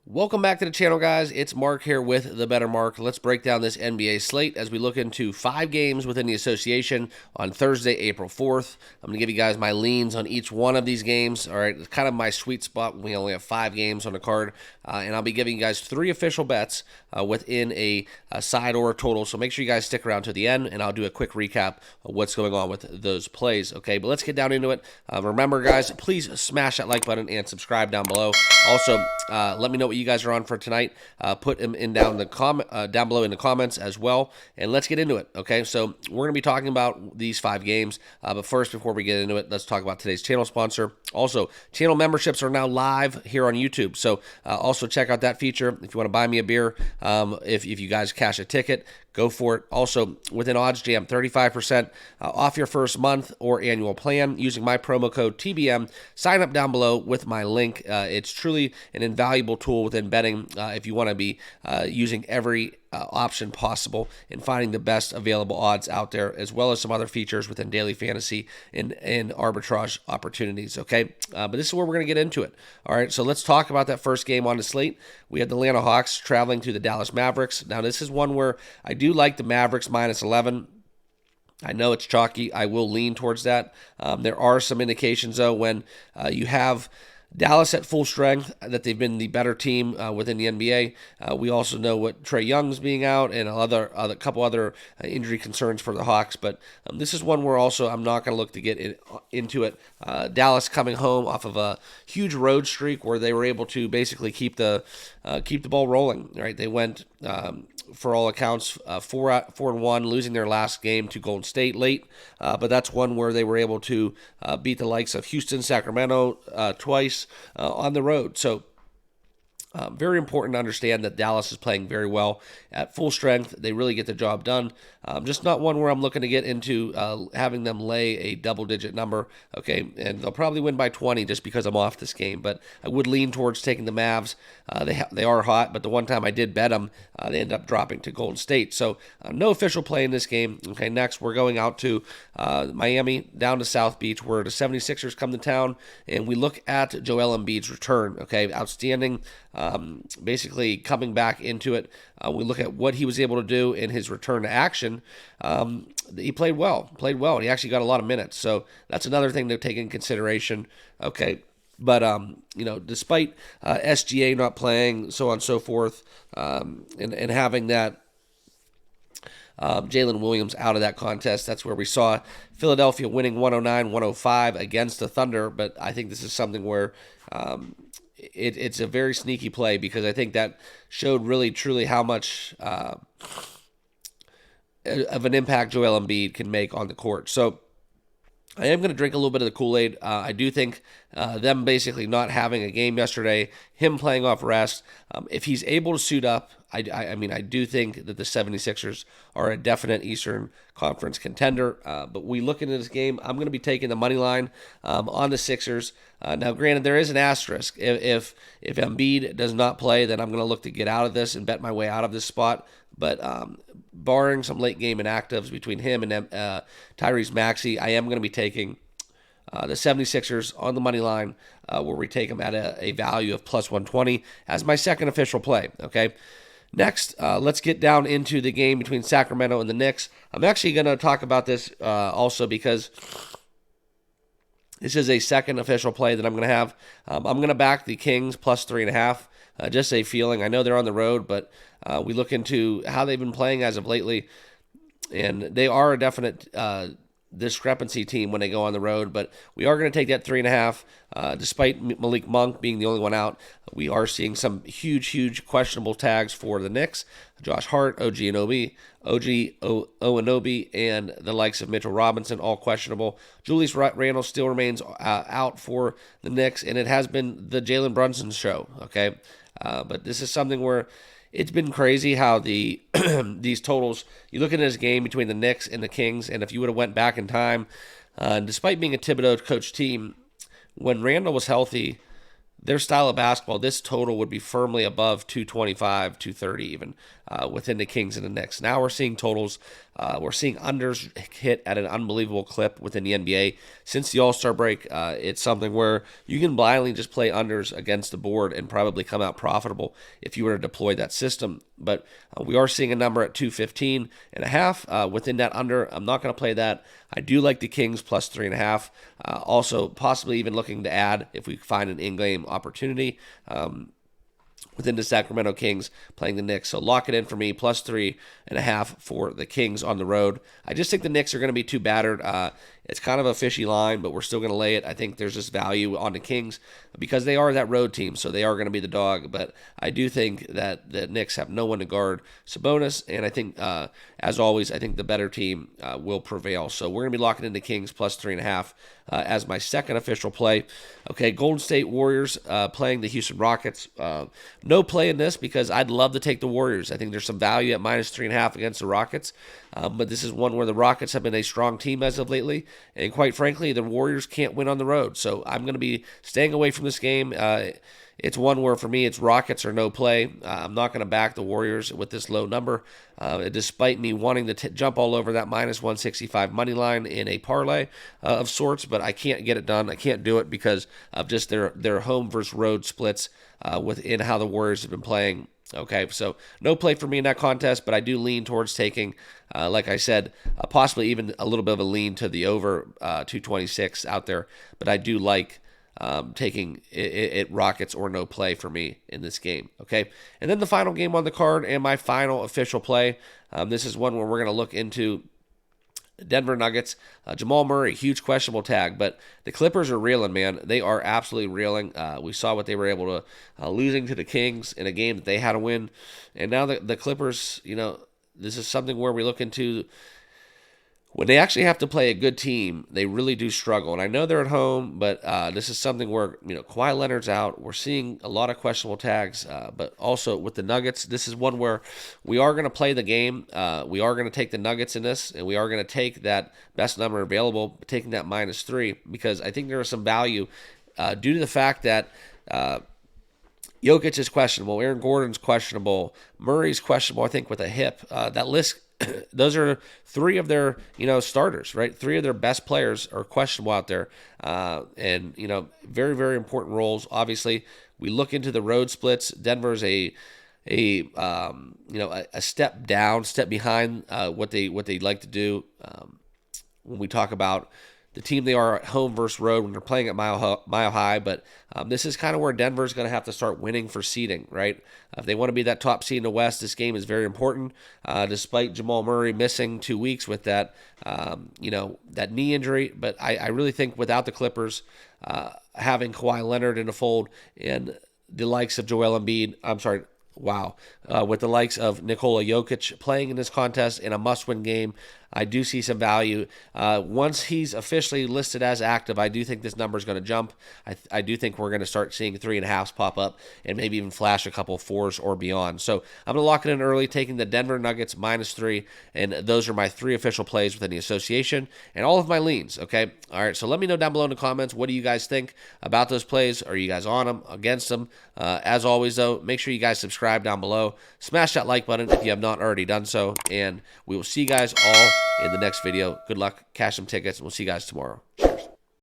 Welcome back to the channel, guys. It's Mark here with The Better Mark. Let's break down this NBA slate as we look into 5 games within the association on Thursday, April 4th. I'm going to give you guys my leans on each one of these games. All right, it's kind of my sweet spot. We only have 5 games on the card, and I'll be giving you guys 3 official bets within a side or a total. So make sure you guys stick around to the end, and I'll do a quick recap of what's going on with those plays. Okay, but let's get down into it. Remember, guys, please smash that like button and subscribe down below. Also, let me know what you guys are on for tonight. Put them in down below in the comments as well, and let's get into it. Okay, so we're going to be talking about these 5 games, but first, before we get into it, let's talk about today's channel sponsor. Also, channel memberships are now live here on YouTube, so also check out that feature if you want to buy me a beer. If you guys cash a ticket, go for it. Also, within OddsJam, 35% off your first month or annual plan using my promo code TBM. Sign up down below with my link. It's truly an invaluable tool within betting if you want to be using every option possible and finding the best available odds out there, as well as some other features within daily fantasy and arbitrage opportunities. Okay, but this is where we're going to get into it. All right, so let's talk about that first game on the slate. We had the Atlanta Hawks traveling to the Dallas Mavericks. Now, this is one where I do like the Mavericks minus 11. I know it's chalky. I will lean towards that. There are some indications, though, when you have Dallas at full strength, that they've been the better team within the NBA. We also know what Trae Young's being out and a couple other injury concerns for the Hawks. But this is one where also I'm not going to look to get into it. Dallas coming home off of a huge road streak where they were able to basically keep the ball rolling. Right, they went for all accounts 4-1, losing their last game to Golden State late. But that's one where they were able to beat the likes of Houston, Sacramento twice on the road. So very important to understand that Dallas is playing very well at full strength. They really get the job done. Just not one where I'm looking to get into having them lay a double-digit number, okay? And they'll probably win by 20 just because I'm off this game. But I would lean towards taking the Mavs. They are hot, but the one time I did bet them, they ended up dropping to Golden State. So no official play in this game. Okay, next we're going out to Miami, down to South Beach, where the 76ers come to town, and we look at Joel Embiid's return, okay? Outstanding. Basically coming back into it. We look at what he was able to do in his return to action. He played well, and he actually got a lot of minutes. So that's another thing to take in consideration. Okay. But, despite SGA not playing, so on and so forth, and having that Jalen Williams out of that contest. That's where we saw Philadelphia winning 109-105 against the Thunder. But I think this is something where it's a very sneaky play, because I think that showed really, truly how much of an impact Joel Embiid can make on the court. So I am going to drink a little bit of the Kool-Aid. I do think them basically not having a game yesterday, him playing off rest, if he's able to suit up, I do think that the 76ers are a definite Eastern Conference contender. But we look into this game, I'm going to be taking the money line on the Sixers. Now, granted, there is an asterisk. If Embiid does not play, then I'm going to look to get out of this and bet my way out of this spot. But barring some late game inactives between him and Tyrese Maxey, I am going to be taking the 76ers on the money line, where we take them at a value of plus 120 as my second official play. Okay. Next, let's get down into the game between Sacramento and the Knicks. I'm actually going to talk about this also because this is a second official play that I'm going to have. I'm going to back the Kings plus 3.5. Just a feeling. I know they're on the road, but we look into how they've been playing as of lately, and they are a definite discrepancy team when they go on the road. But we are going to take that 3.5. Despite Malik Monk being the only one out, we are seeing some huge questionable tags for the Knicks. Josh Hart, OG Anunoby, and the likes of Mitchell Robinson, all questionable. Julius Randle still remains out for the Knicks, and it has been the Jalen Brunson show, okay? But this is something where it's been crazy how these totals, you look at this game between the Knicks and the Kings, and if you would have went back in time, despite being a Thibodeau coach team, when Randall was healthy, their style of basketball, this total would be firmly above 225, 230 even, within the Kings and the Knicks. Now we're seeing totals We're seeing unders hit at an unbelievable clip within the NBA since the All-Star break. It's something where you can blindly just play unders against the board and probably come out profitable if you were to deploy that system. But we are seeing a number at 215.5 within that under. I'm not going to play that. I do like the Kings plus 3.5. Also, possibly even looking to add if we find an in-game opportunity. Within the Sacramento Kings playing the Knicks. So lock it in for me, plus 3.5 for the Kings on the road. I just think the Knicks are going to be too battered. It's kind of a fishy line, but we're still going to lay it. I think there's just value on the Kings because they are that road team, so they are going to be the dog. But I do think that the Knicks have no one to guard Sabonis, and I think, as always, I think the better team will prevail. So we're going to be locking in the Kings plus 3.5 as my second official play. Okay, Golden State Warriors playing the Houston Rockets. No play in this because I'd love to take the Warriors. I think there's some value at minus 3.5 against the Rockets. But this is one where the Rockets have been a strong team as of lately. And quite frankly, the Warriors can't win on the road. So I'm going to be staying away from this game. It's one where, for me, it's Rockets or no play. I'm not going to back the Warriors with this low number, despite me wanting to jump all over that minus 165 money line in a parlay of sorts. But I can't get it done. I can't do it because of just their home versus road splits within how the Warriors have been playing. Okay, so no play for me in that contest, but I do lean towards taking, like I said, possibly even a little bit of a lean to the over 226 out there. But I do like taking it Rockets or no play for me in this game. Okay, and then the final game on the card and my final official play. This is one where we're going to look into Denver Nuggets. Jamal Murray, huge questionable tag, but the Clippers are reeling, man. They are absolutely reeling. We saw what they were able to, losing to the Kings in a game that they had to win. And now the Clippers, this is something where we look into when they actually have to play a good team, they really do struggle. And I know they're at home, but this is something where, Kawhi Leonard's out. We're seeing a lot of questionable tags, but also with the Nuggets, this is one where we are going to play the game. We are going to take the Nuggets in this, and we are going to take that best number available, taking that minus 3, because I think there is some value due to the fact that Jokic is questionable, Aaron Gordon's questionable, Murray's questionable, I think, with a hip. That list, those are 3 of their, starters, right? 3 of their best players are questionable out there. And, very, very important roles. Obviously, we look into the road splits. Denver's a step down, step behind what they like to do when we talk about the team they are at home versus road when they're playing at Mile High. But this is kind of where Denver's going to have to start winning for seeding, right? If they want to be that top seed in the West, this game is very important. Despite Jamal Murray missing 2 weeks with that, that knee injury. But I really think without the Clippers having Kawhi Leonard in the fold and the likes of Joel Embiid, with the likes of Nikola Jokic playing in this contest in a must-win game, I do see some value. Once he's officially listed as active, I do think this number is going to jump. I do think we're going to start seeing 3.5s pop up and maybe even flash a couple 4s or beyond. So I'm going to lock it in early, taking the Denver Nuggets minus 3, and those are my 3 official plays within the association and all of my leans, okay? All right, so let me know down below in the comments, what do you guys think about those plays? Are you guys on them, against them? As always, though, make sure you guys subscribe down below. Smash that like button if you have not already done so, and we will see you guys all in the next video. Good luck, cash some tickets, and we'll see you guys tomorrow.